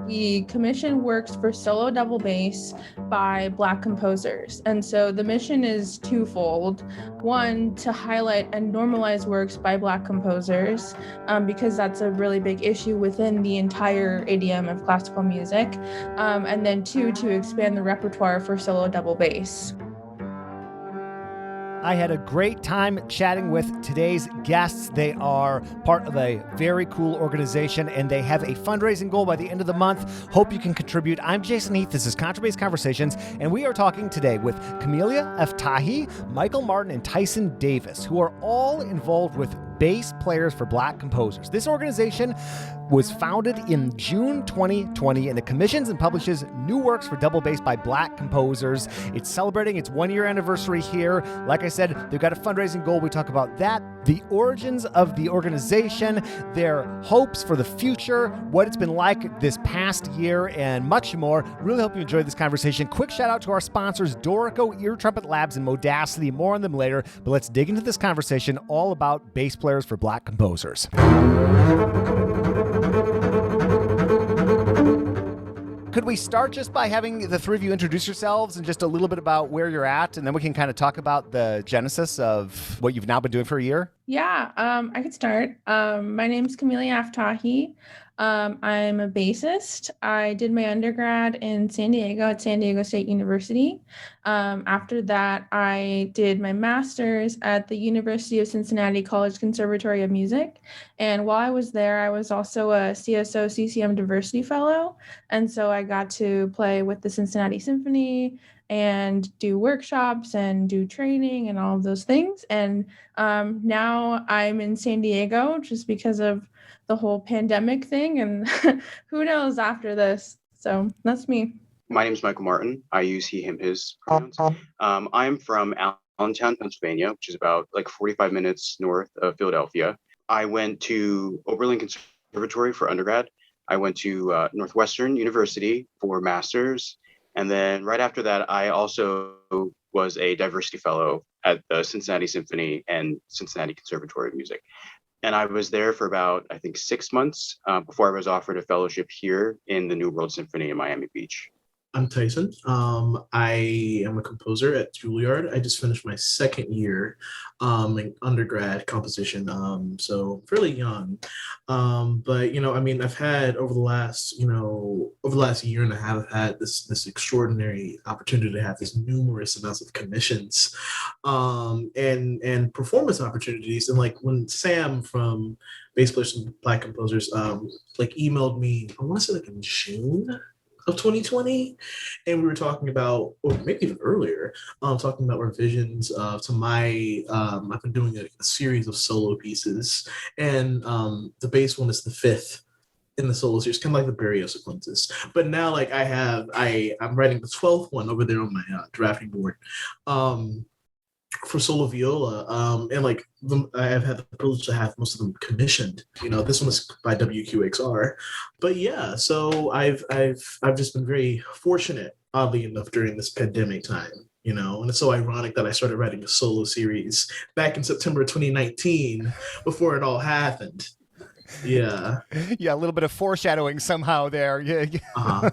we commission works for solo double bass by Black composers. And so the mission is twofold. One, to highlight and normalize works by Black composers, because that's a really big issue within the entire idiom of classical music. And then two, to expand the repertoire for solo double bass. I had a great time chatting with today's guests. They are part of a very cool organization, and they have a fundraising goal by the end of the month. Hope you can contribute. I'm Jason Heath. This is Contrabass Conversations, and we are talking today with Camellia Aftahi, Michael Martin, and Tyson Davis, who are all involved with Bass Players for Black Composers. This organization was founded in June 2020, and it commissions and publishes new works for double bass by Black composers. It's celebrating its 1-year anniversary here. Like I said, they've got a fundraising goal. We talk about that, the origins of the organization, their hopes for the future, what it's been like this past year, and much more. Really hope you enjoyed this conversation. Quick shout out to our sponsors, Dorico, Ear Trumpet Labs, and Modacity. More on them later, but let's dig into this conversation all about bass players for Black composers. Could we start just by having the three of you introduce yourselves and just a little bit about where you're at, and then we can kind of talk about the genesis of what you've now been doing for a year? Yeah, I could start. My name's Camellia Aftahi. I'm a bassist. I did my undergrad in San Diego at San Diego State University. After that, I did my master's at the University of Cincinnati College Conservatory of Music. And while I was there, I was also a CSO CCM Diversity Fellow. And so I got to play with the Cincinnati Symphony and do workshops and do training and all of those things. And now I'm in San Diego just because of the whole pandemic thing, and who knows after this. So that's me. My name is Michael Martin. I use he, him, his pronouns. I'm from Allentown, Pennsylvania, which is about 45 minutes north of Philadelphia. I went to Oberlin Conservatory for undergrad. I went to Northwestern University for master's. And then right after that, I also was a diversity fellow at the Cincinnati Symphony and Cincinnati Conservatory of Music. And I was there for about, I think, 6 months before I was offered a fellowship here in the New World Symphony in Miami Beach. I'm Tyson. I am a composer at Juilliard. I just finished my second year in undergrad composition, so fairly young. But I've had over the last year and a half, I've had this extraordinary opportunity to have this numerous amounts of commissions, and performance opportunities. And when Sam from Bass Players and Black Composers emailed me, I want to say in June of 2020, and we were talking about, or maybe even earlier, talking about revisions to my I've been doing a series of solo pieces, and the bass one is the 5th in the solo series, kind of like the Barrios sequences. But now I'm writing the 12th one over there on my drafting board for solo viola, and I've had the privilege to have most of them commissioned. This one is by WQXR, but yeah. So I've just been very fortunate, oddly enough, during this pandemic time. And it's so ironic that I started writing a solo series back in September 2019, before it all happened. Yeah, a little bit of foreshadowing somehow there. Yeah. Uh-huh.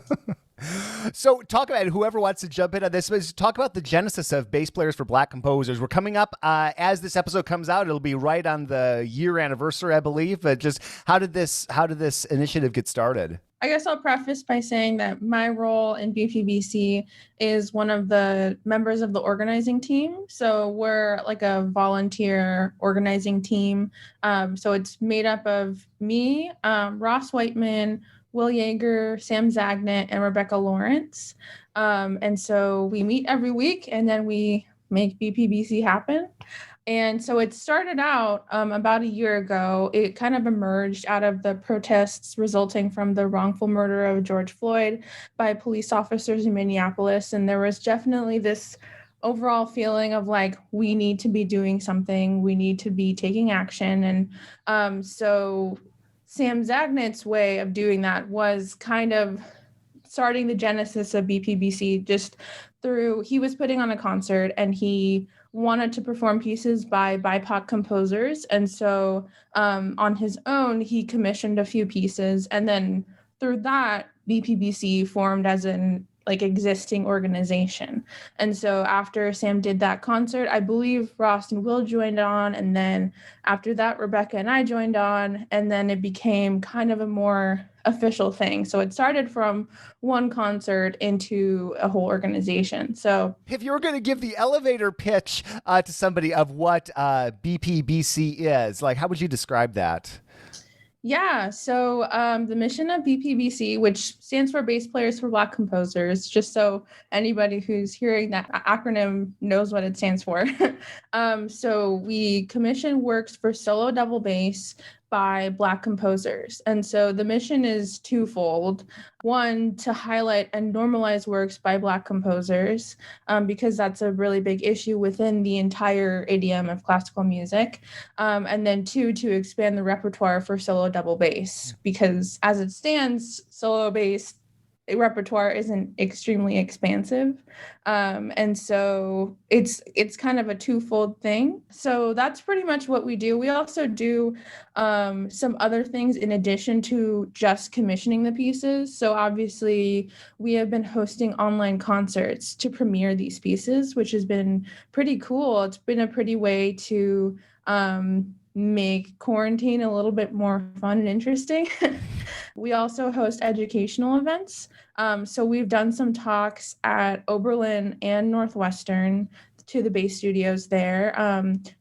So talk about, whoever wants to jump in on this, but talk about the genesis of Bass Players for Black Composers. We're coming up, as this episode comes out, it'll be right on the year anniversary, I believe. But just how did this initiative get started? I guess I'll preface by saying that my role in BPBC is one of the members of the organizing team. So we're like a volunteer organizing team. So it's made up of me, Ross Whiteman, Will Yeager, Sam Zagnett, and Rebecca Lawrence. And so we meet every week, and then we make BPBC happen. And so it started out about a year ago. It kind of emerged out of the protests resulting from the wrongful murder of George Floyd by police officers in Minneapolis. And there was definitely this overall feeling of we need to be doing something. We need to be taking action. And so Sam Zagnett's way of doing that was kind of starting the genesis of BPBC just through, he was putting on a concert and he wanted to perform pieces by BIPOC composers. And so on his own, he commissioned a few pieces. And then through that, BPBC formed as an like existing organization. And so after Sam did that concert, I believe Ross and Will joined on. And then after that, Rebecca and I joined on. And then it became kind of a more official thing. So it started from one concert into a whole organization. So if you were going to give the elevator pitch to somebody of what BPBC is, like, how would you describe that? Yeah, so the mission of BPBC, which stands for Bass Players for Black Composers, just so anybody who's hearing that acronym knows what it stands for. So we commission works for solo double bass by Black composers. And so the mission is twofold. One, to highlight and normalize works by Black composers, because that's a really big issue within the entire idiom of classical music. And then two, to expand the repertoire for solo double bass, because as it stands, solo bass repertoire isn't extremely expansive. And so it's kind of a twofold thing. So that's pretty much what we do. We also do some other things in addition to just commissioning the pieces. So obviously we have been hosting online concerts to premiere these pieces, which has been pretty cool. It's been a pretty way to make quarantine a little bit more fun and interesting. We also host educational events. So we've done some talks at Oberlin and Northwestern to the bass studios there.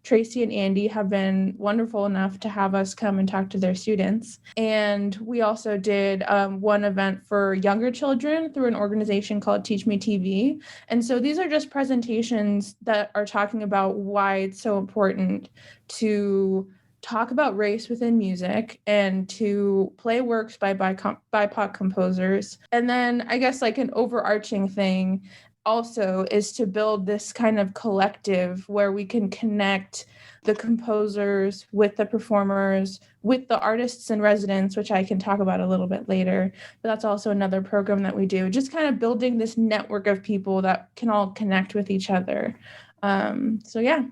Tracy and Andy have been wonderful enough to have us come and talk to their students. And we also did one event for younger children through an organization called Teach Me TV. And so these are just presentations that are talking about why it's so important to talk about race within music and to play works by BIPOC composers. And then I guess like an overarching thing also is to build this kind of collective where we can connect the composers with the performers, with the artists in residence, which I can talk about a little bit later. But that's also another program that we do, just kind of building this network of people that can all connect with each other. So yeah.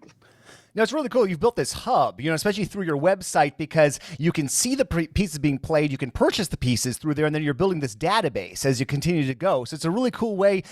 No, it's really cool. You've built this hub, especially through your website, because you can see the pieces being played. You can purchase the pieces through there, and then you're building this database as you continue to go. So it's a really cool way,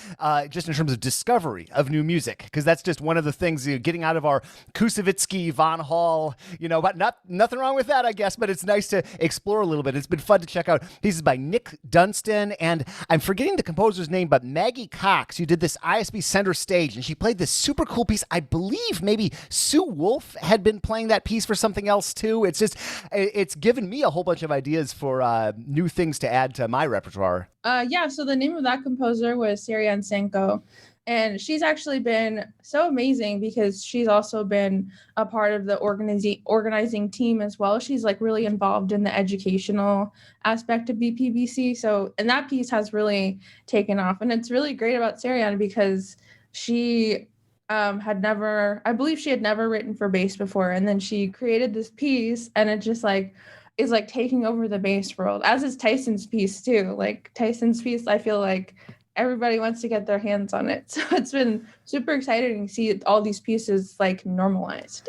just in terms of discovery of new music, because that's just one of the things, getting out of our Kusevitsky, Von Hall, but nothing wrong with that, I guess, but it's nice to explore a little bit. It's been fun to check out pieces by Nick Dunstan, and I'm forgetting the composer's name, but Maggie Cox, who did this ISB Center Stage, and she played this super cool piece. I believe maybe Sue Wolf had been playing that piece for something else too. It's given me a whole bunch of ideas for new things to add to my repertoire. Yeah, so the name of that composer was Sarian Senko. And she's actually been so amazing because she's also been a part of the organizing team as well. She's like really involved in the educational aspect of BPBC. So, and that piece has really taken off. And it's really great about Sarian because she I believe she had never written for bass before, and then she created this piece, and it just like is like taking over the bass world, as is Tyson's piece too. Like Tyson's piece, I feel like everybody wants to get their hands on it, so it's been super exciting to see all these pieces like normalized.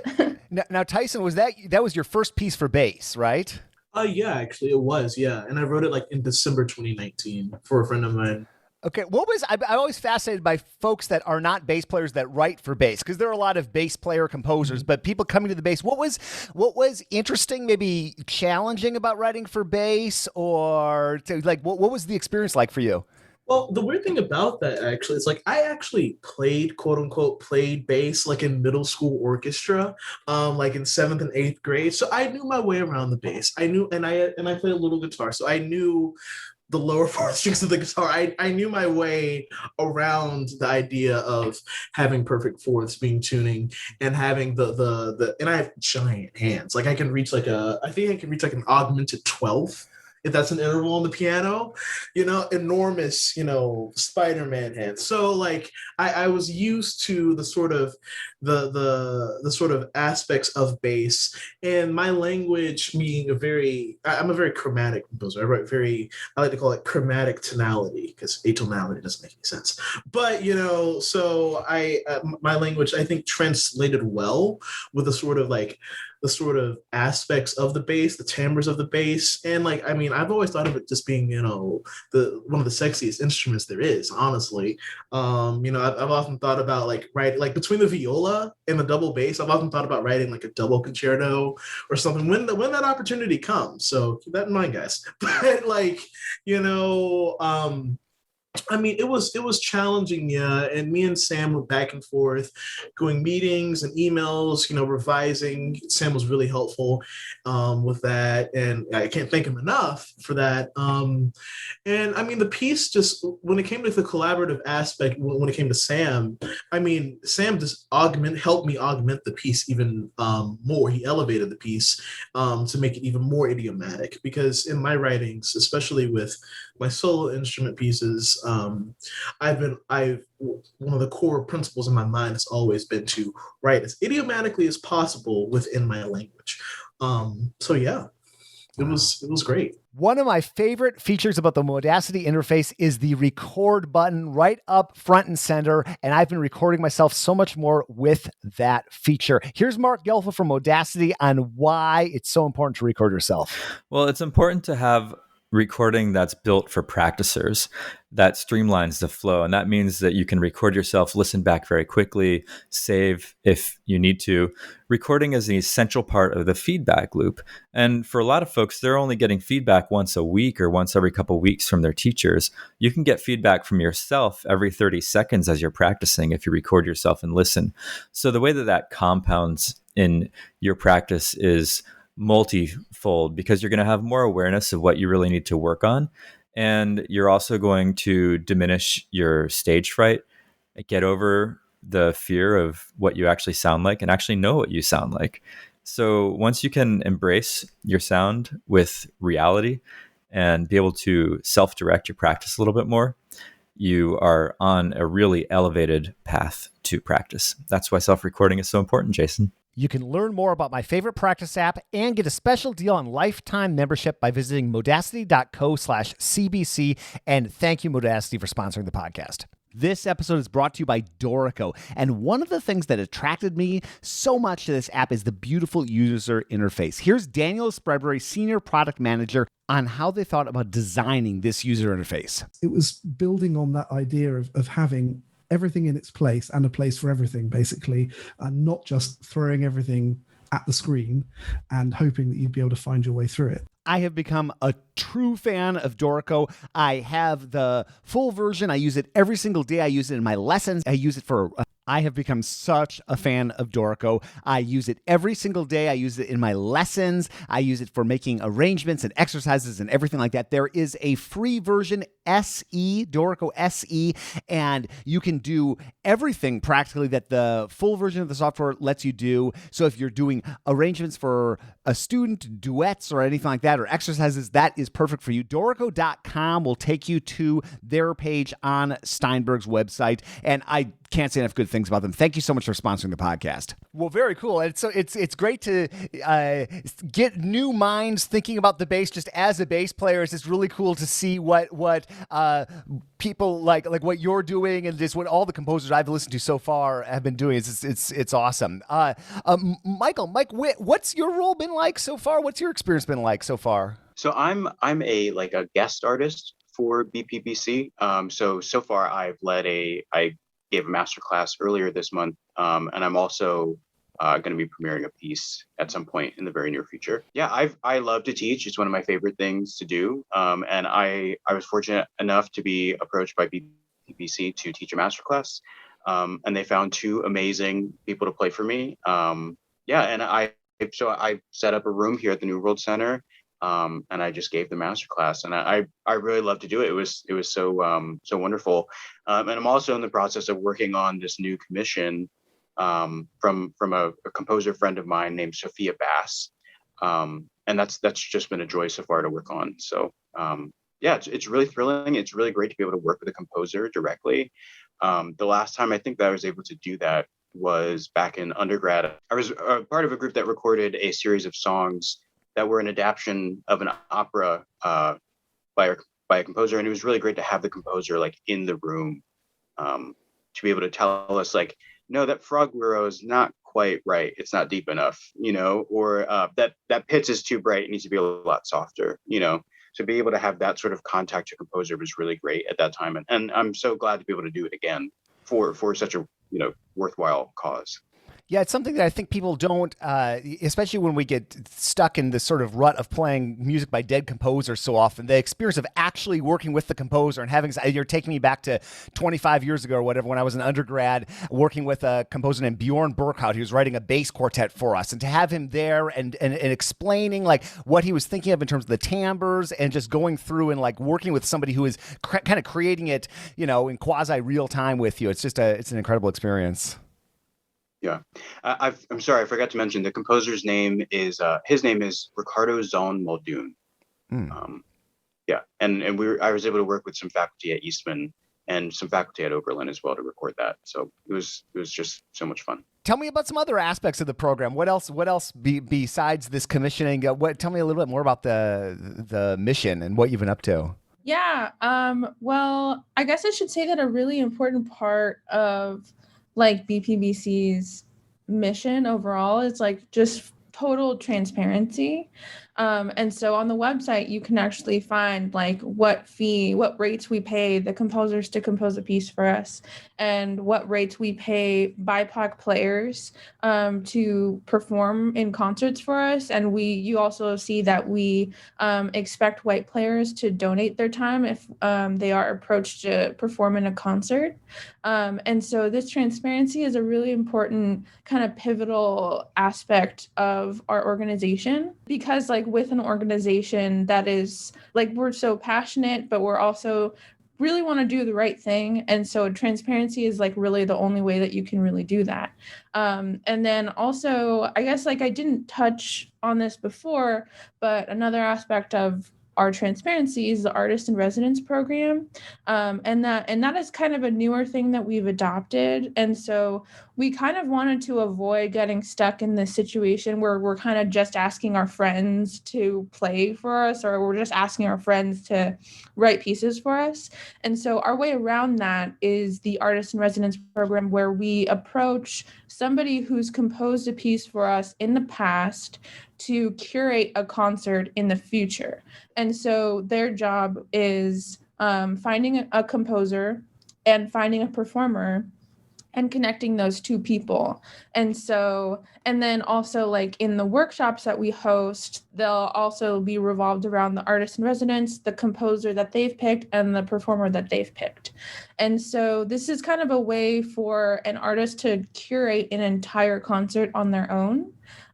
Now Tyson, was that was your first piece for bass, right? Yeah, actually it was, yeah, and I wrote it like in December 2019 for a friend of mine. Okay, I'm always fascinated by folks that are not bass players that write for bass, because there are a lot of bass player composers, but people coming to the bass. What was interesting, maybe challenging about writing for bass, or what was the experience like for you? Well, the weird thing about that actually is like I actually played, quote unquote, played bass like in middle school orchestra, like in 7th and 8th grade. So I knew my way around the bass. I knew, and I played a little guitar, so I knew the lower 4 strings of the guitar. I knew my way around the idea of having perfect fourths, being tuning, and having the and I have giant hands. Like I think I can reach like an augmented 12th, if that's an interval on the piano, enormous, Spider-Man hands. So like I was used to the sort of aspects of bass, and my language being I'm a very chromatic composer. I like to call it chromatic tonality, because atonality doesn't make any sense. But so my language, I think, translated well with the sort of like the sort of aspects of the bass, the timbres of the bass. And like, I mean, I've always thought of it just being, the one of the sexiest instruments there is, honestly. I've often thought about like writing, like between the viola and the double bass, I've often thought about writing like a double concerto or something when that opportunity comes. So keep that in mind, guys. But like, I mean, it was challenging, yeah. And me and Sam went back and forth, going meetings and emails, revising. Sam was really helpful with that, and I can't thank him enough for that. And I mean, the piece just when it came to the collaborative aspect, when it came to Sam, I mean, Sam just helped me augment the piece even more. He elevated the piece to make it even more idiomatic, because in my writings, especially with my solo instrument pieces, one of the core principles in my mind has always been to write as idiomatically as possible within my language. So yeah, it was great. One of my favorite features about the Modacity interface is the record button right up front and center, and I've been recording myself so much more with that feature. Here's Mark Gelfa from Modacity on why it's so important to record yourself. Well, it's important to have recording that's built for practicers, that streamlines the flow. And that means that you can record yourself, listen back very quickly, save if you need to. Recording is an essential part of the feedback loop. And for a lot of folks, they're only getting feedback once a week or once every couple of weeks from their teachers. You can get feedback from yourself every 30 seconds as you're practicing if you record yourself and listen. So the way that compounds in your practice is multifold, because you're going to have more awareness of what you really need to work on. And you're also going to diminish your stage fright, get over the fear of what you actually sound like, and actually know what you sound like. So once you can embrace your sound with reality and be able to self-direct your practice a little bit more, you are on a really elevated path to practice. That's why self-recording is so important, Jason. You can learn more about my favorite practice app and get a special deal on lifetime membership by visiting modacity.co/CBC. And thank you, Modacity, for sponsoring the podcast. This episode is brought to you by Dorico. And one of the things that attracted me so much to this app is the beautiful user interface. Here's Daniel Spreadbury, Senior Product Manager, on how they thought about designing this user interface. It was building on that idea of having everything in its place and a place for everything, basically, and not just throwing everything at the screen and hoping that you'd be able to find your way through it. I have become a true fan of Dorico. I have the full version. I use it every single day. I use it in my lessons. I use it for... I have become such a fan of Dorico. I use it every single day. I use it in my lessons. I use it for making arrangements and exercises and everything like that. There is a free version, SE, Dorico SE, and you can do everything practically that the full version of the software lets you do. So if you're doing arrangements for a student, duets, or anything like that, or exercises, that is perfect for you. Dorico.com will take you to their page on Steinberg's website, and I can't say enough good things about them. Thank you so much for sponsoring the podcast. Well, very cool. And so it's great to get new minds thinking about the bass just as a bass player. It's just really cool to see what people like what you're doing, and just what all the composers I've listened to so far have been doing. It's awesome. Mike Witt, what's your role been like so far? What's your experience been like so far? So I'm a guest artist for BPBC. So far I gave a master class earlier this month, and I'm also going to be premiering a piece at some point in the very near future. Yeah, I love to teach. It's one of my favorite things to do, and I was fortunate enough to be approached by BPBC to teach a master class, and they found two amazing people to play for me. And I set up a room here at the New World Center. And I just gave the masterclass, and I really love to do it. It was so wonderful. And I'm also in the process of working on this new commission from a composer friend of mine named Sophia Bass. And that's just been a joy so far to work on. So it's really thrilling. It's really great to be able to work with a composer directly. The last time I think that I was able to do that was back in undergrad. I was part of a group that recorded a series of songs that were an adaptation of an opera by a composer, and it was really great to have the composer in the room to be able to tell us no, that frog whirro is not quite right. It's not deep enough, or that pitch is too bright. It needs to be a lot softer, To be able to have that sort of contact to composer was really great at that time. And I'm so glad to be able to do it again for such a, worthwhile cause. Yeah, it's something that I think people don't, especially when we get stuck in this sort of rut of playing music by dead composers so often. The experience of actually working with the composer and having, you're taking me back to 25 years ago or whatever, when I was an undergrad working with a composer named Bjorn Burkhout. He was writing a bass quartet for us, and to have him there and explaining like what he was thinking of in terms of the timbres and just going through and like working with somebody who is kind of creating it, in quasi real time with you. It's just it's an incredible experience. Yeah, I'm sorry, I forgot to mention the composer's name is Ricardo Zon Muldoon. Yeah, and I was able to work with some faculty at Eastman and some faculty at Oberlin as well to record that. So it was just so much fun. Tell me about some other aspects of the program. What else besides this commissioning? Tell me a little bit more about the mission and what you've been up to. Yeah. Well, I guess I should say that a really important part of like BPBC's mission overall is like just total transparency. And so on the website, you can actually find like what rates we pay the composers to compose a piece for us, and what rates we pay BIPOC players to perform in concerts for us. And you also see that we expect white players to donate their time if they are approached to perform in a concert. And so this transparency is a really important kind of pivotal aspect of our organization, because like with an organization that is like, we're so passionate, but we're also really want to do the right thing. And so transparency is like really the only way that you can really do that. And then also, I guess like I didn't touch on this before, but another aspect of our transparency is the artist in residence program. And that is kind of a newer thing that we've adopted. And so we kind of wanted to avoid getting stuck in this situation where we're kind of just asking our friends to play for us, or we're just asking our friends to write pieces for us. And so our way around that is the artist in residence program, where we approach somebody who's composed a piece for us in the past to curate a concert in the future. And so their job is finding a composer and finding a performer and connecting those two people. And then also like in the workshops that we host, they'll also be revolved around the artist in residence, the composer that they've picked, and the performer that they've picked. And so this is kind of a way for an artist to curate an entire concert on their own.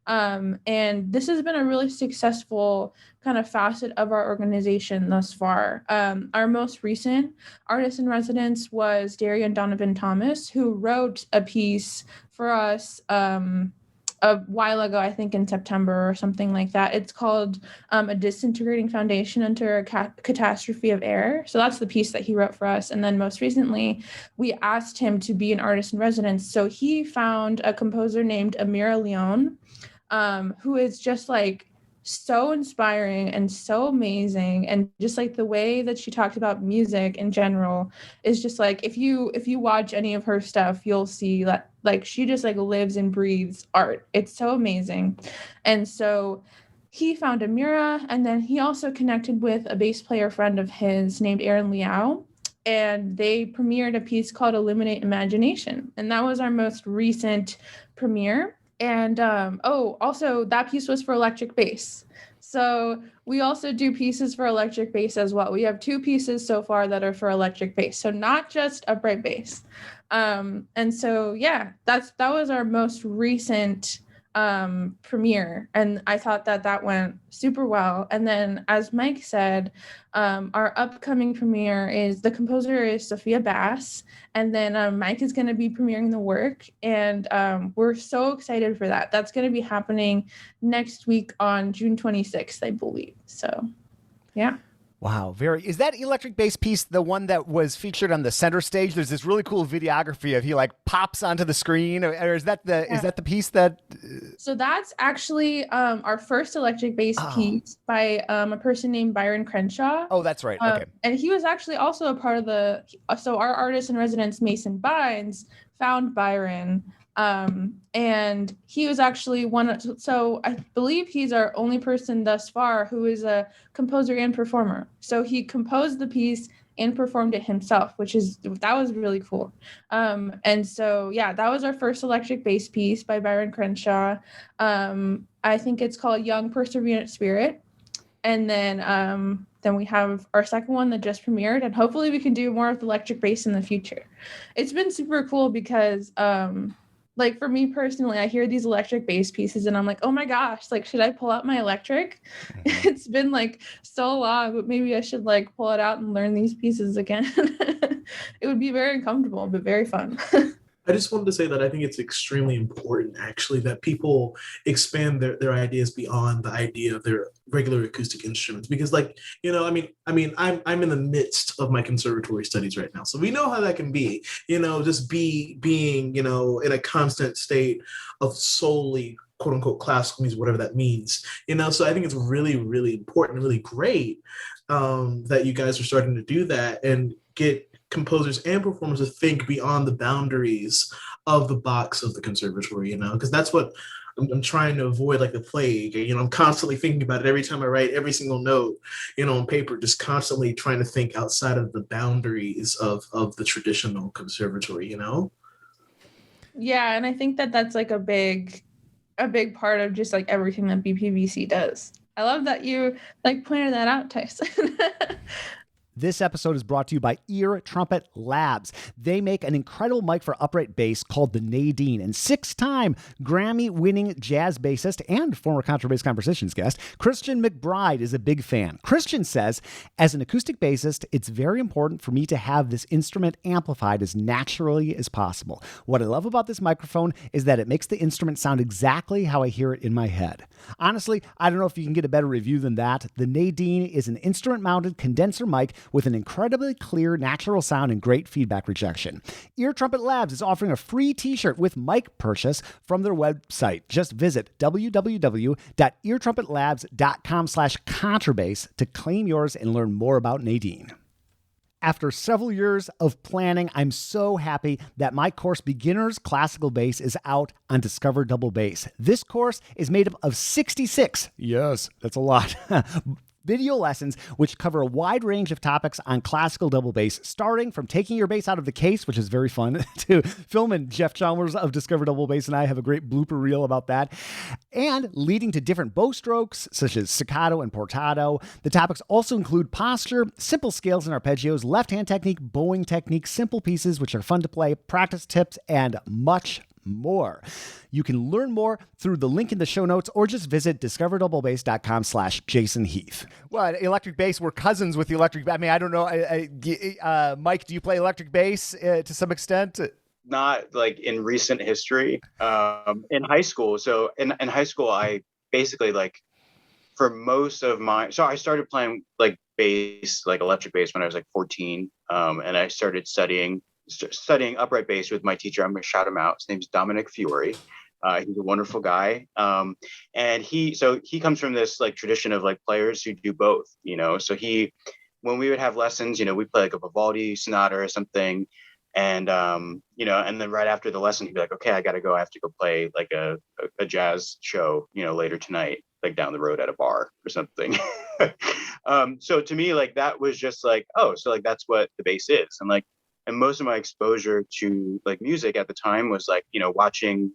And this has been a really successful kind of facet of our organization thus far. Our most recent artist in residence was Darian Donovan Thomas, who wrote a piece for us a while ago, I think in September or something like that. It's called A Disintegrating Foundation Under a Catastrophe of Air. So that's the piece that he wrote for us. And then most recently, we asked him to be an artist in residence. So he found a composer named Amira Leon, who is just like so inspiring and so amazing. And just like the way that she talked about music in general is just like, if you watch any of her stuff, you'll see that like she just like lives and breathes art. It's so amazing. And so he found Amira, and then he also connected with a bass player friend of his named Aaron Liao, and they premiered a piece called Illuminate Imagination. And that was our most recent premiere. And also that piece was for electric bass. So we also do pieces for electric bass as well. We have 2 pieces so far that are for electric bass, so not just upright bass. And so yeah, that was our most recent premiere, and I thought that went super well. And then, as Mike said, our upcoming premiere is, the composer is Sophia Bass, and then Mike is going to be premiering the work, and we're so excited for that. That's going to be happening next week on June 26th, I believe. So yeah. Wow, is that electric bass piece the one that was featured on the center stage? There's this really cool videography of he like pops onto the screen, or is that the piece that? So that's actually our first electric bass piece by a person named Byron Crenshaw. Oh, that's right. Okay. And he was actually also a part of so our artist in residence, Mason Bynes, found Byron And he was actually so I believe he's our only person thus far who is a composer and performer. So he composed the piece and performed it himself, that was really cool. And so, yeah, that was our first electric bass piece by Byron Crenshaw. I think it's called Young Perseverant Spirit. And then we have our second one that just premiered, and hopefully we can do more of the electric bass in the future. It's been super cool because like for me personally, I hear these electric bass pieces and I'm like, oh my gosh, like, should I pull out my electric? Mm-hmm. It's been like so long, but maybe I should like pull it out and learn these pieces again. It would be very uncomfortable, but very fun. I just wanted to say that I think it's extremely important, actually, that people expand their ideas beyond the idea of their regular acoustic instruments. Because, like, you know, I'm in the midst of my conservatory studies right now, so we know how that can be. You know, just being, you know, in a constant state of solely quote unquote classical music, whatever that means. You know, so I think it's really, really important, really great that you guys are starting to do that and get composers and performers to think beyond the boundaries of the box of the conservatory, you know, because that's what I'm trying to avoid like the plague. You know, I'm constantly thinking about it every time I write every single note, you know, on paper, just constantly trying to think outside of the boundaries of the traditional conservatory, you know? Yeah, and I think that's like a big part of just like everything that BPBC does. I love that you like pointed that out, Tyson. This episode is brought to you by Ear Trumpet Labs. They make an incredible mic for upright bass called the Nadine, and 6-time Grammy-winning jazz bassist and former Contrabass Conversations guest, Christian McBride, is a big fan. Christian says, as an acoustic bassist, it's very important for me to have this instrument amplified as naturally as possible. What I love about this microphone is that it makes the instrument sound exactly how I hear it in my head. Honestly, I don't know if you can get a better review than that. The Nadine is an instrument-mounted condenser mic with an incredibly clear, natural sound and great feedback rejection. Ear Trumpet Labs is offering a free t-shirt with mic purchase from their website. Just visit www.eartrumpetlabs.com/contrabass to claim yours and learn more about Nadine. After several years of planning, I'm so happy that my course, Beginner's Classical Bass, is out on Discover Double Bass. This course is made up of 66, yes, that's a lot, video lessons which cover a wide range of topics on classical double bass, starting from taking your bass out of the case, which is very fun to film, and Jeff Chalmers of Discover Double Bass and I have a great blooper reel about that, and leading to different bow strokes such as staccato and portato. The topics also include posture, simple scales and arpeggios, left-hand technique, bowing technique, simple pieces which are fun to play, practice tips, and much more. You can learn more through the link in the show notes or just visit discoverdouble.bass.com/Jason Heath. Well, electric bass, we're cousins with the electric. I mean, I don't know. Mike, do you play electric bass to some extent? Not like in recent history. In high school. So in high school, I basically like for most of so I started playing like bass, like electric bass when I was like 14. And I started studying upright bass with my teacher. I'm going to shout him out. His name's Dominic Fiore. He's a wonderful guy. And he comes from this like tradition of like players who do both, you know? So when we would have lessons, you know, we'd play like a Vivaldi sonata or something. And, you know, and then right after the lesson, he'd be like, okay, I got to go. I have to go play like a jazz show, you know, later tonight, like down the road at a bar or something. So to me, like, that was just like, oh, so like, that's what the bass is. And most of my exposure to like music at the time was like, you know, watching,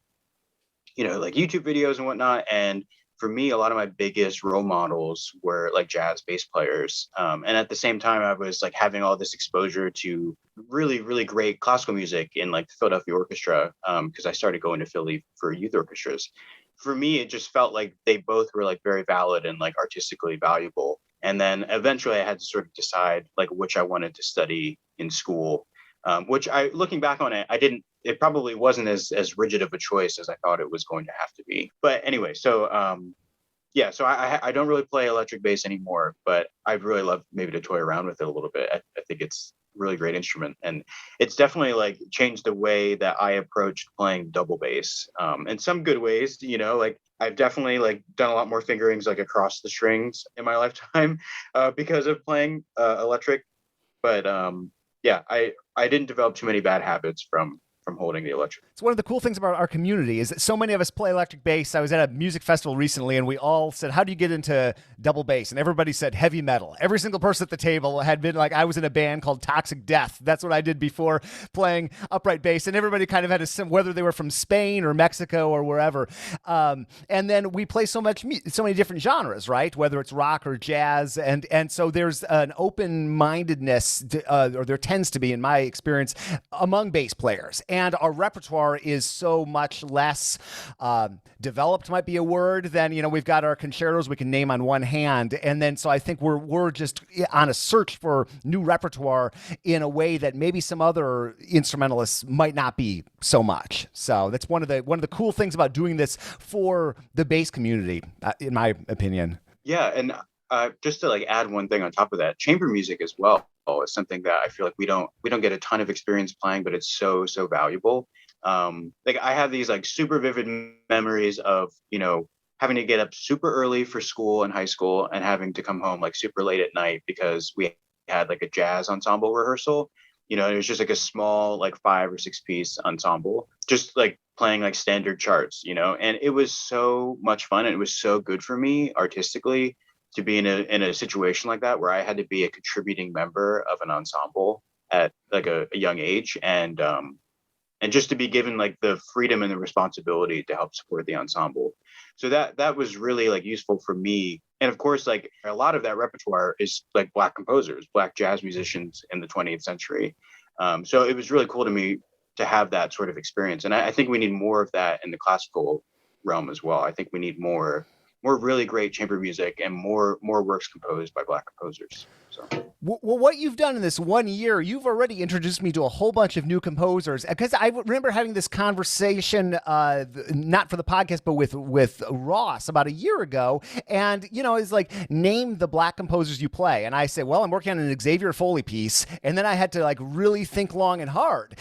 you know, like YouTube videos and whatnot. And for me, a lot of my biggest role models were like jazz bass players. And at the same time, I was like having all this exposure to really, really great classical music in like the Philadelphia Orchestra, because I started going to Philly for youth orchestras. For me, it just felt like they both were like very valid and like artistically valuable. And then eventually I had to sort of decide like which I wanted to study in school. Which looking back on it, it probably wasn't as rigid of a choice as I thought it was going to have to be. But anyway, so so I don't really play electric bass anymore, but I'd really love maybe to toy around with it a little bit. I think it's a really great instrument, and it's definitely like changed the way that I approached playing double bass in some good ways. You know, like I've definitely like done a lot more fingerings like across the strings in my lifetime because of playing electric. But yeah, I didn't develop too many bad habits from from holding the electric. It's one of the cool things about our community is that so many of us play electric bass. I was at a music festival recently and we all said, how do you get into double bass? And everybody said heavy metal. Every single person at the table had been like, I was in a band called Toxic Death. That's what I did before playing upright bass. And everybody kind of had whether they were from Spain or Mexico or wherever. And then we play so many different genres, right? Whether it's rock or jazz. And so there's an open-mindedness, or there tends to be, in my experience, among bass players. And our repertoire is so much less developed, might be a word, than, we've got our concertos we can name on one hand. And then so I think we're just on a search for new repertoire in a way that maybe some other instrumentalists might not be so much. So that's one of the cool things about doing this for the bass community, in my opinion. Yeah, and just to add one thing on top of that, chamber music as well is something that I feel like we don't get a ton of experience playing, but it's so valuable. I have these super vivid memories of having to get up super early for school in high school and having to come home super late at night because we had a jazz ensemble rehearsal. It was just a small 5 or 6 piece ensemble, just playing standard charts, and it was so much fun and it was so good for me artistically to be in a situation like that where I had to be a contributing member of an ensemble at a young age, and just to be given the freedom and the responsibility to help support the ensemble. So that was really useful for me. And of course, a lot of that repertoire is Black composers, Black jazz musicians in the 20th century. So it was really cool to me to have that sort of experience. And I think we need more of that in the classical realm as well. I think we need more really great chamber music and more works composed by Black composers. So. Well, what you've done in this 1 year, you've already introduced me to a whole bunch of new composers. Because I remember having this conversation, not for the podcast, but with Ross about a year ago. And, it's name the Black composers you play. And I said, well, I'm working on an Xavier Foley piece. And then I had to really think long and hard,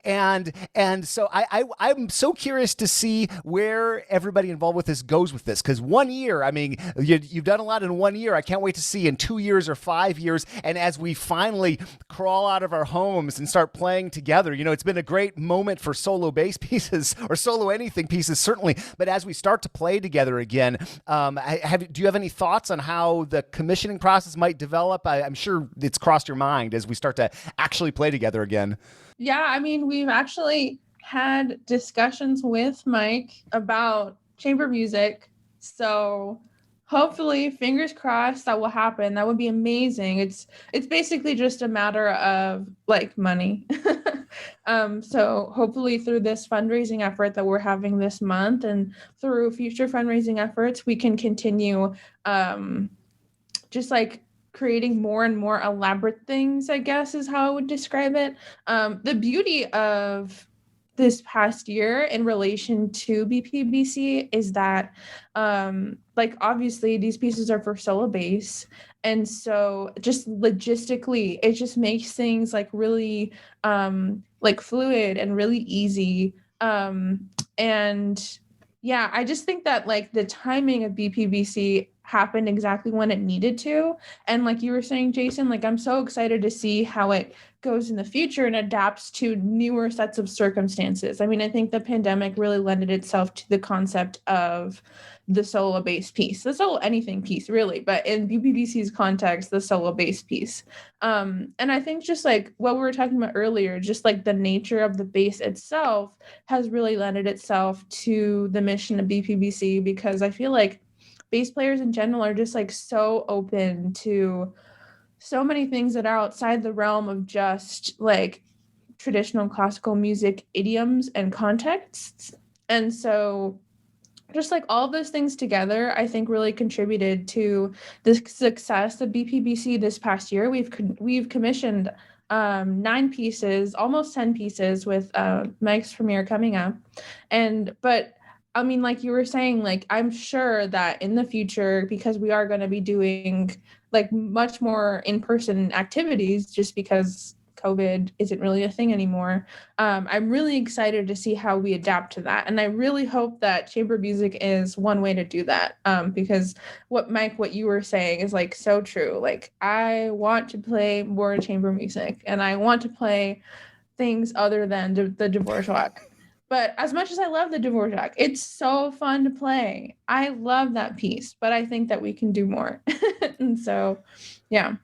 And so I'm so curious to see where everybody involved with this goes with this. Because 1 year, I mean, you've done a lot in 1 year. I can't wait to see in 2 years or 5 years. And as we finally crawl out of our homes and start playing together, it's been a great moment for solo bass pieces or solo anything pieces, certainly. But as we start to play together again, do you have any thoughts on how the commissioning process might develop? I'm sure it's crossed your mind as we start to actually play together again. Yeah, I mean, we've actually had discussions with Mike about chamber music. So hopefully, fingers crossed, that will happen. That would be amazing. It's basically just a matter of money. So hopefully through this fundraising effort that we're having this month and through future fundraising efforts, we can continue just creating more and more elaborate things, I guess is how I would describe it. The beauty of this past year in relation to BPBC is that obviously these pieces are for solo bass, and so just logistically it just makes things really fluid and really easy, and yeah, I just think that the timing of BPBC happened exactly when it needed to. And like you were saying, Jason, I'm so excited to see how it goes in the future and adapts to newer sets of circumstances. I mean, I think the pandemic really lended itself to the concept of the solo bass piece, the solo anything piece, really, but in BPBC's context, the solo bass piece. And I think just what we were talking about earlier, just the nature of the bass itself has really lended itself to the mission of BPBC, because I feel bass players in general are just so open to so many things that are outside the realm of just traditional classical music idioms and contexts. And so just all those things together, I think really contributed to the success of BPBC this past year. We've commissioned 9 pieces, almost 10 pieces, with Mike's premiere coming up. But I mean, like you were saying, I'm sure that in the future, because we are going to be doing much more in-person activities just because COVID isn't really a thing anymore. I'm really excited to see how we adapt to that. And I really hope that chamber music is one way to do that, because what you were saying is so true. I want to play more chamber music, and I want to play things other than the Dvorak. But as much as I love the Dvorak, it's so fun to play. I love that piece, but I think that we can do more. And so, yeah.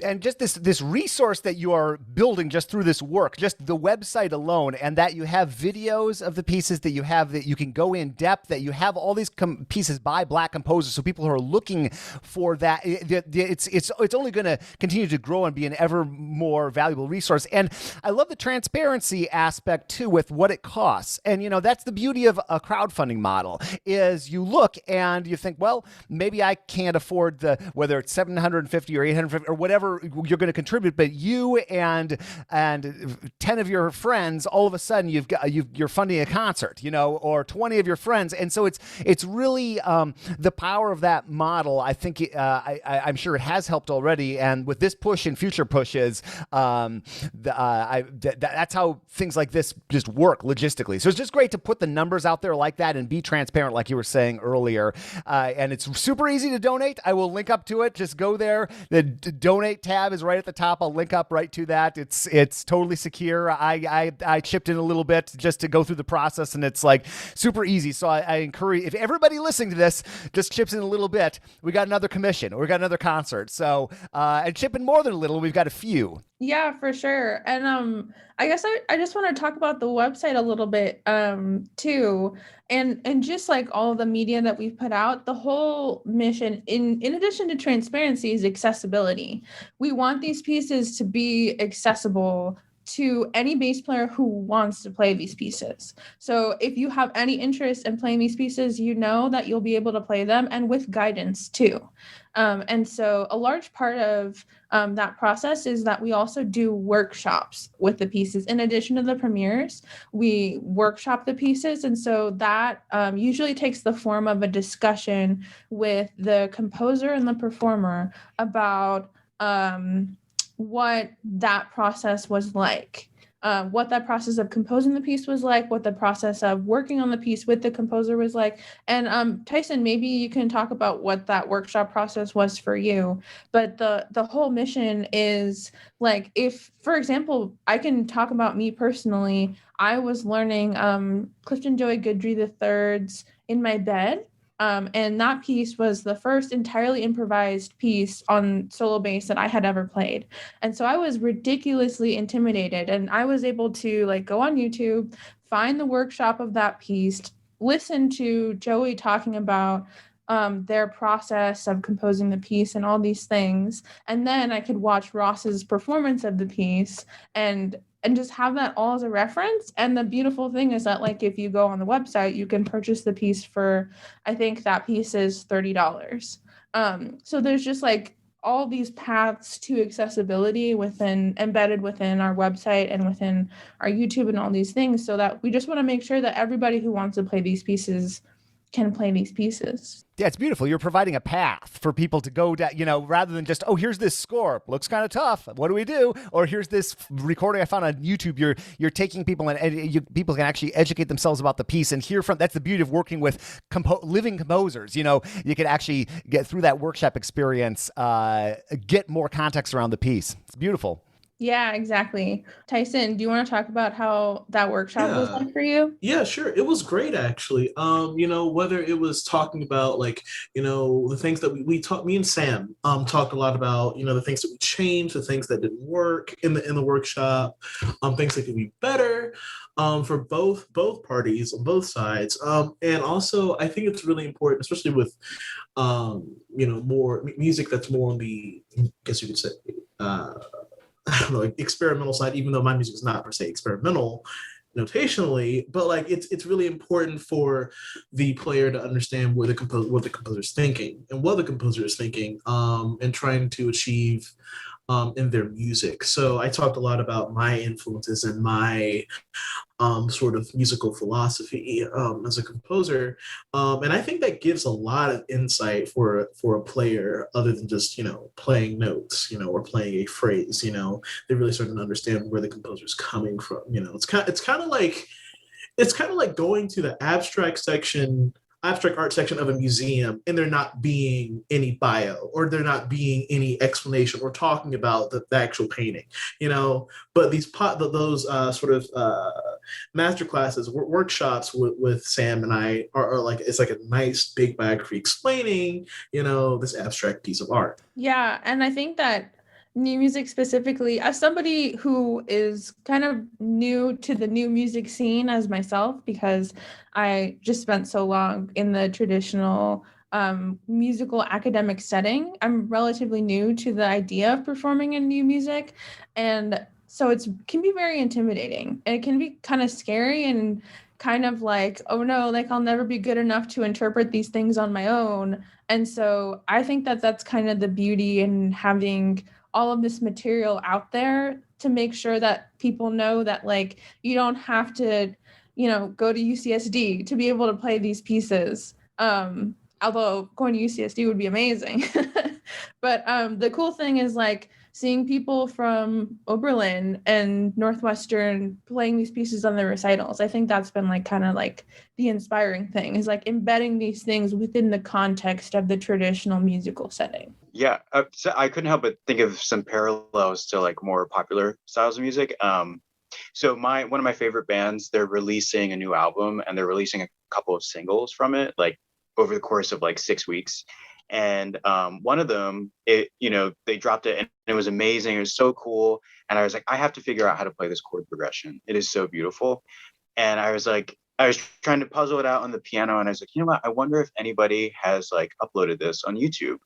And just this resource that you are building just through this work, just the website alone, and that you have videos of the pieces that you have, that you can go in depth, that you have all these pieces by Black composers, so people who are looking for that, it's only going to continue to grow and be an ever more valuable resource. And I love the transparency aspect too with what it costs. And that's the beauty of a crowdfunding model, is you look and you think, well, maybe I can't afford whether it's $750 or $850 or whatever you're going to contribute, but you and 10 of your friends, all of a sudden you're funding a concert, or 20 of your friends. And so it's really the power of that model. I think I'm sure it has helped already, and with this push and future pushes, that's how things like this just work logistically. So it's just great to put the numbers out there like that and be transparent, like you were saying earlier. And it's super easy to donate. I will link up to it. Just go there. The donate tab is right at the top. I'll link up right to that. It's totally secure. I chipped in a little bit just to go through the process, and it's like super easy. So I encourage, if everybody listening to this just chips in a little bit, we got another commission or we got another concert. So and chip in more than a little, we've got a few. Yeah, for sure. And I guess I just want to talk about the website a little bit too. And just like all of the media that we've put out, the whole mission, in addition to transparency, is accessibility. We want these pieces to be accessible to any bass player who wants to play these pieces. So if you have any interest in playing these pieces, that you'll be able to play them, and with guidance too. And so a large part of that process is that we also do workshops with the pieces. In addition to the premieres, we workshop the pieces. And so that usually takes the form of a discussion with the composer and the performer about what that process was like. What that process of composing the piece was like, what the process of working on the piece with the composer was like. And Tyson, maybe you can talk about what that workshop process was for you. But the whole mission is like, if, for example, I can talk about me personally, I was learning Clifton Joey Goodry III's In My Bed. And that piece was the first entirely improvised piece on solo bass that I had ever played. And so I was ridiculously intimidated, and I was able to go on YouTube, find the workshop of that piece, listen to Joey talking about their process of composing the piece and all these things. And then I could watch Ross's performance of the piece and just have that all as a reference. And the beautiful thing is that if you go on the website, you can purchase the piece for, I think that piece is $30. So there's just all these paths to accessibility embedded within our website and within our YouTube and all these things, so that we just want to make sure that everybody who wants to play these pieces can play these pieces. Yeah, it's beautiful. You're providing a path for people to go down, rather than just, oh, here's this score. Looks kind of tough. What do we do? Or here's this recording I found on YouTube. You're taking people and people can actually educate themselves about the piece and hear from. That's the beauty of working with living composers. You can actually get through that workshop experience, get more context around the piece. It's beautiful. Yeah, exactly. Tyson, do you want to talk about how that workshop was like for you? Yeah, sure. It was great, actually. Whether it was talking about the things that we talked, me and Sam talked a lot about, the things that we changed, the things that didn't work in the workshop, things that could be better for both parties on both sides. And also, I think it's really important, especially with more music that's more on the, I guess you could say, I don't know, experimental side, even though my music is not per se experimental notationally, but it's really important for the player to understand what the composer is thinking and what the composer is thinking, and trying to achieve in their music. So I talked a lot about my influences and my sort of musical philosophy as a composer, and I think that gives a lot of insight for a player, other than just playing notes, or playing a phrase. They really start to understand where the composer is coming from. It's kind of like going to the abstract section abstract art section of a museum and there not being any bio or there not being any explanation or talking about the actual painting, but those sort of master classes, workshops with Sam and I are like, it's like a nice big biography explaining, this abstract piece of art. Yeah, and I think that new music specifically, as somebody who is kind of new to the new music scene as myself, because I just spent so long in the traditional musical academic setting, I'm relatively new to the idea of performing in new music. And so it can be very intimidating, and it can be kind of scary and kind of like, oh no, like I'll never be good enough to interpret these things on my own. And so I think that that's kind of the beauty in having all of this material out there, to make sure that people know that like you don't have to, go to UCSD to be able to play these pieces. Although going to UCSD would be amazing. But the cool thing is like seeing people from Oberlin and Northwestern playing these pieces on their recitals. I think that's been like kind of like the inspiring thing, is like embedding these things within the context of the traditional musical setting. Yeah, so I couldn't help but think of some parallels to like more popular styles of music. So one of my favorite bands, they're releasing a new album and they're releasing a couple of singles from it, like over the course of like 6 weeks. And one of them, they dropped it and it was amazing. It was so cool. And I was like, I have to figure out how to play this chord progression. It is so beautiful. And I was trying to puzzle it out on the piano. And I was like, you know what? I wonder if anybody has like uploaded this on YouTube.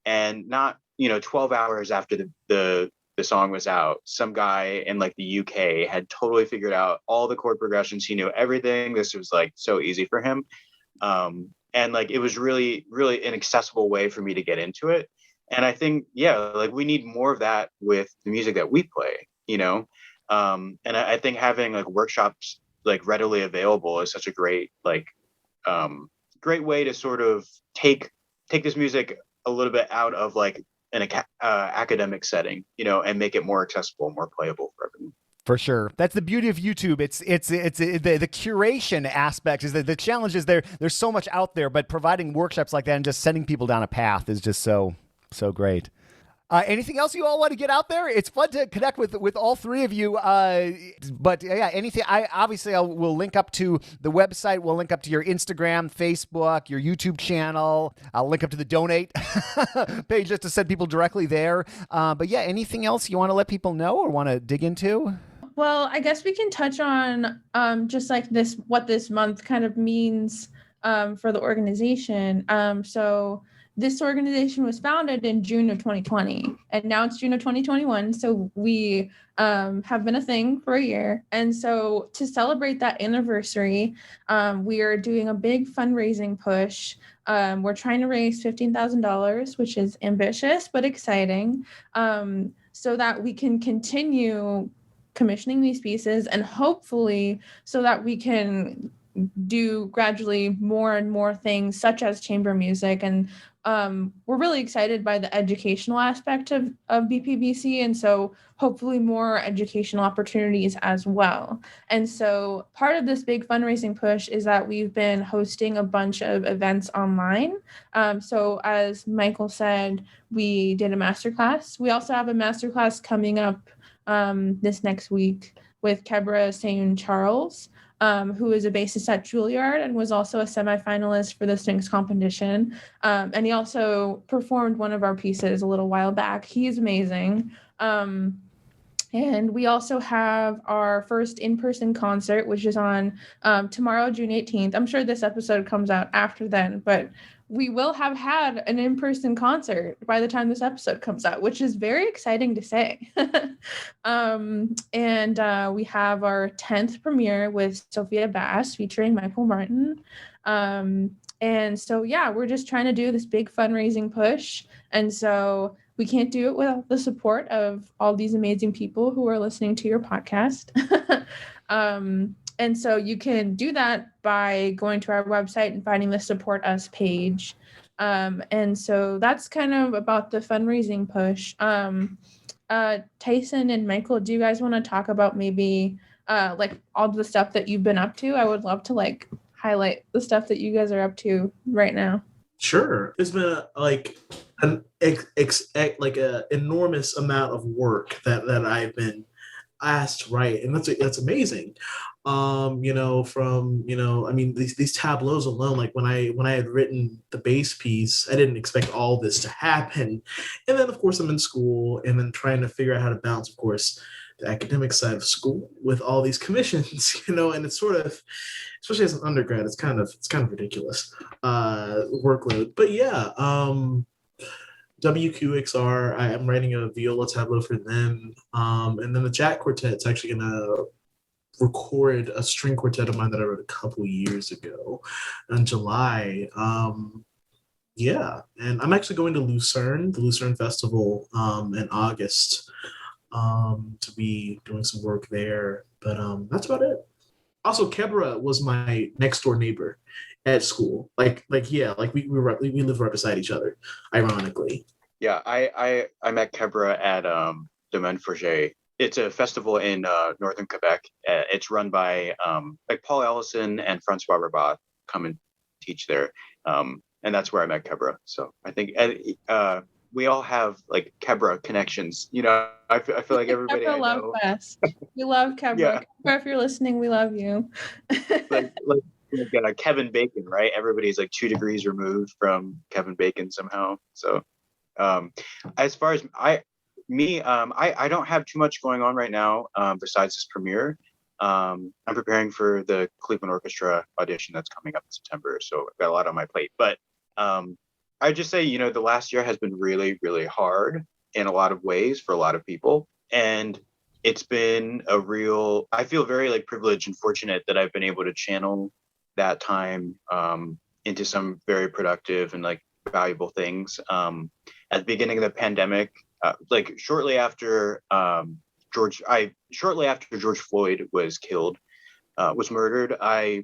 And not, 12 hours after the song was out, some guy in like the UK had totally figured out all the chord progressions. He knew everything. This was like so easy for him. And like, it was really, really an accessible way for me to get into it. And I think, like we need more of that with the music that we play, and I think having like workshops like readily available is such a great, like, great way to sort of take this music a little bit out of like an academic setting, and make it more accessible, more playable for everyone. For sure. That's the beauty of YouTube. It's the curation aspect is that the challenge is there's so much out there, but providing workshops like that and just sending people down a path is just so great. Anything else you all want to get out there? It's fun to connect with all three of you. But yeah, anything. We'll link up to the website. We'll link up to your Instagram, Facebook, your YouTube channel. I'll link up to the donate page just to send people directly there. But yeah, anything else you want to let people know or want to dig into? Well, I guess we can touch on just like what this month kind of means for the organization. So this organization was founded in June of 2020, and now it's June of 2021. So we have been a thing for a year. And so to celebrate that anniversary, we are doing a big fundraising push. We're trying to raise $15,000, which is ambitious but exciting, so that we can continue commissioning these pieces, and hopefully so that we can do gradually more and more things such as chamber music. And we're really excited by the educational aspect of BPBC, and so hopefully more educational opportunities as well. And so part of this big fundraising push is that we've been hosting a bunch of events online. So as Michael said, we did a masterclass. We also have a masterclass coming up this next week with Kebra Sayun Charles, who is a bassist at Juilliard and was also a semifinalist for the Strings competition. And he also performed one of our pieces a little while back. He's amazing. And we also have our first in-person concert, which is on tomorrow, June 18th. I'm sure this episode comes out after then, but we will have had an in-person concert by the time this episode comes out, which is very exciting to say. And we have our 10th premiere with Sophia Bass featuring Michael Martin. And so, yeah, we're just trying to do this big fundraising push. And so we can't do it without the support of all these amazing people who are listening to your podcast. And so you can do that by going to our website and finding the Support Us page. And so that's kind of about the fundraising push. Tyson and Michael, do you guys want to talk about maybe like all the stuff that you've been up to? I would love to like highlight the stuff that you guys are up to right now? Sure. It's been an enormous amount of work that I've been asked to write, and that's amazing. These tableaus alone, like when I had written the bass piece, I didn't expect all this to happen. And then of course I'm in school and then trying to figure out how to balance, of course, the academic side of school with all these commissions, and it's sort of, especially as an undergrad, it's kind of ridiculous workload. But yeah, WQXR, I am writing a viola tableau for them. And then the Jack Quartet's actually gonna record a string quartet of mine that I wrote a couple years ago in July. Yeah, and I'm actually going to Lucerne, the Lucerne Festival, in August, to be doing some work there. But that's about it. Also, Kebra was my next door neighbor at school. We live right beside each other, ironically. Yeah, I met Kebra at Domaine Forget. It's a festival in northern Quebec. It's run by Paul Ellison and Francois Rabat come and teach there. And that's where I met Kebra. So I think we all have like Kebra connections. I feel like everybody Kebra I love know. Fest. We love Kebra. Yeah. Kebra, if you're listening, we love you. like Kevin Bacon, right? Everybody's like 2 degrees removed from Kevin Bacon somehow. So as far as I don't have too much going on right now besides this premiere. I'm preparing for the Cleveland Orchestra audition that's coming up in September, so I've got a lot on my plate. But I just say, the last year has been really, really hard in a lot of ways for a lot of people, and it's been I feel very like privileged and fortunate that I've been able to channel that time into some very productive and like valuable things. At the beginning of the pandemic, shortly after George Floyd was murdered, I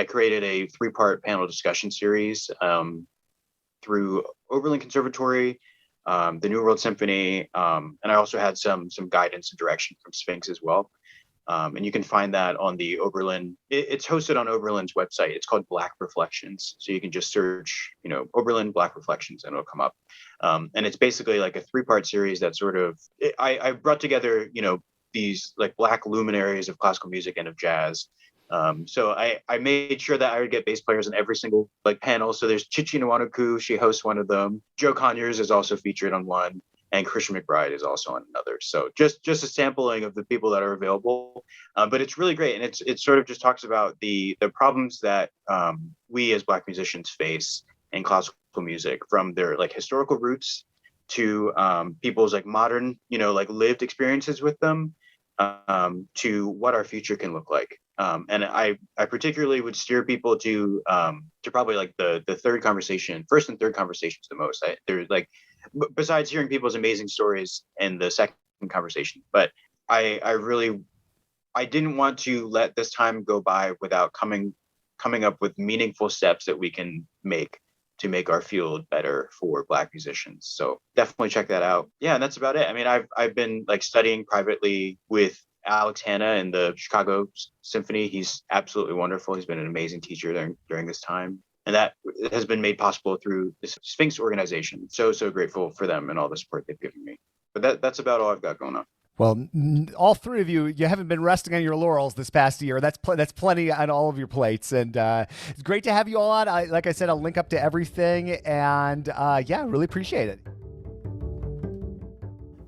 created a 3-part panel discussion series through Oberlin Conservatory, the New World Symphony, and I also had some guidance and direction from Sphinx as well. And you can find that on the Oberlin. It's hosted on Oberlin's website. It's called Black Reflections. So you can just search, Oberlin Black Reflections, and it'll come up. And it's basically like a 3-part series that sort of, I brought together, these like Black luminaries of classical music and of jazz. So I made sure that I would get bass players in every single like panel. So there's Chichi Nwanoku, she hosts one of them. Joe Conyers is also featured on one. And Christian McBride is also on another. So just a sampling of the people that are available. But it's really great. And it sort of just talks about the problems that we as Black musicians face in classical music, from their like historical roots to people's like modern, like lived experiences with them, to what our future can look like. And I particularly would steer people to probably like the first and third conversations the most. There's like, besides hearing people's amazing stories in the second conversation, but I didn't want to let this time go by without coming up with meaningful steps that we can make to make our field better for Black musicians. So definitely check that out. Yeah, and that's about it. I mean, I've been like studying privately with Alex Hanna in the Chicago Symphony. He's absolutely wonderful. He's been an amazing teacher during this time. And that has been made possible through the Sphinx organization. So grateful for them and all the support they've given me. But that's about all I've got going on. Well, all three of you haven't been resting on your laurels this past year. That's plenty on all of your plates. And it's great to have you all on. Like I said, I'll link up to everything. And really appreciate it.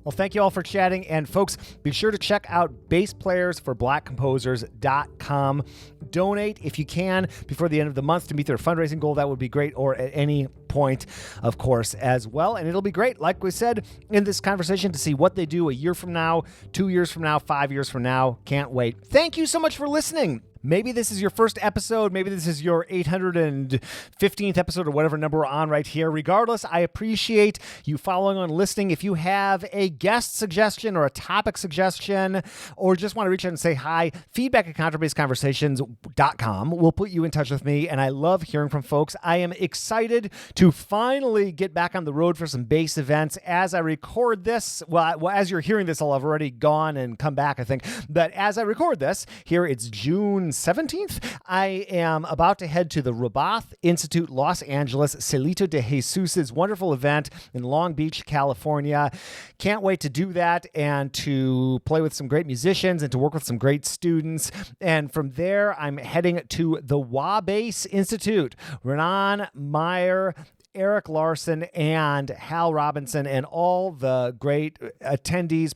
Well, thank you all for chatting. And folks, be sure to check out bassplayersforblackcomposers.com. Donate if you can before the end of the month to meet their fundraising goal. That would be great, or at any point, of course, as well. And it'll be great, like we said in this conversation, to see what they do a year from now, 2 years from now, 5 years from now. Can't wait. Thank you so much for listening. Maybe this is your first episode. Maybe this is your 815th episode or whatever number we're on right here. Regardless, I appreciate you following and listening. If you have a guest suggestion or a topic suggestion, or just want to reach out and say hi, feedback at contrabassconversations.com will put you in touch with me, and I love hearing from folks. I am excited to finally get back on the road for some bass events. As I record this, well, as you're hearing this, I'll have already gone and come back, I think. But as I record this, here it's June 17th, I am about to head to the Rabath Institute Los Angeles Celito de Jesus' wonderful event in Long Beach, California. Can't wait to do that and to play with some great musicians and to work with some great students. And from there, I'm heading to the Bass Institute. Renan Meyer, Eric Larson, and Hal Robinson, and all the great attendees,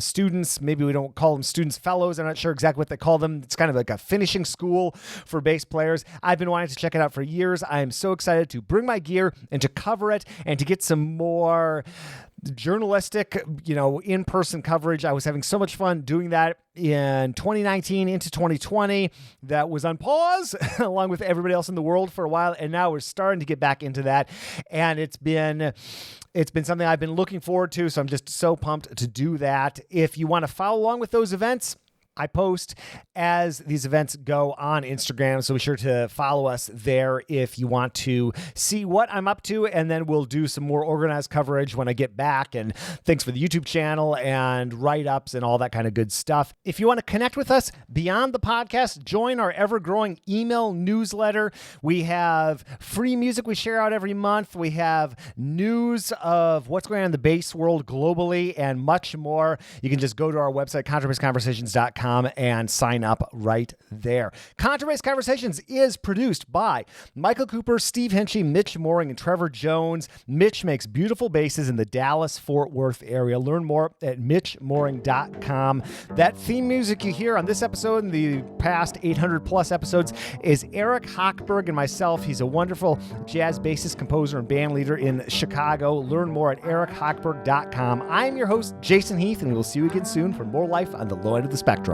students. Maybe we don't call them students, fellows. I'm not sure exactly what they call them. It's kind of like a finishing school for bass players. I've been wanting to check it out for years. I am so excited to bring my gear and to cover it and to get some more journalistic, in-person coverage. I was having so much fun doing that in 2019 into 2020. That was on pause along with everybody else in the world for a while, and now we're starting to get back into that, and it's been something I've been looking forward to, so I'm just so pumped to do that. If you want to follow along with those events, I post as these events go on Instagram, so be sure to follow us there if you want to see what I'm up to, and then we'll do some more organized coverage when I get back, and thanks for the YouTube channel and write-ups and all that kind of good stuff. If you want to connect with us beyond the podcast, join our ever-growing email newsletter. We have free music we share out every month. We have news of what's going on in the bass world globally and much more. You can just go to our website, contrabassconversations.com, and sign up right there. Contrabass Conversations is produced by Michael Cooper, Steve Henchy, Mitch Mooring, and Trevor Jones. Mitch makes beautiful basses in the Dallas-Fort Worth area. Learn more at mitchmooring.com. That theme music you hear on this episode and the past 800-plus episodes is Eric Hochberg and myself. He's a wonderful jazz bassist, composer, and band leader in Chicago. Learn more at erichochberg.com. I'm your host, Jason Heath, and we'll see you again soon for more life on the low end of the spectrum.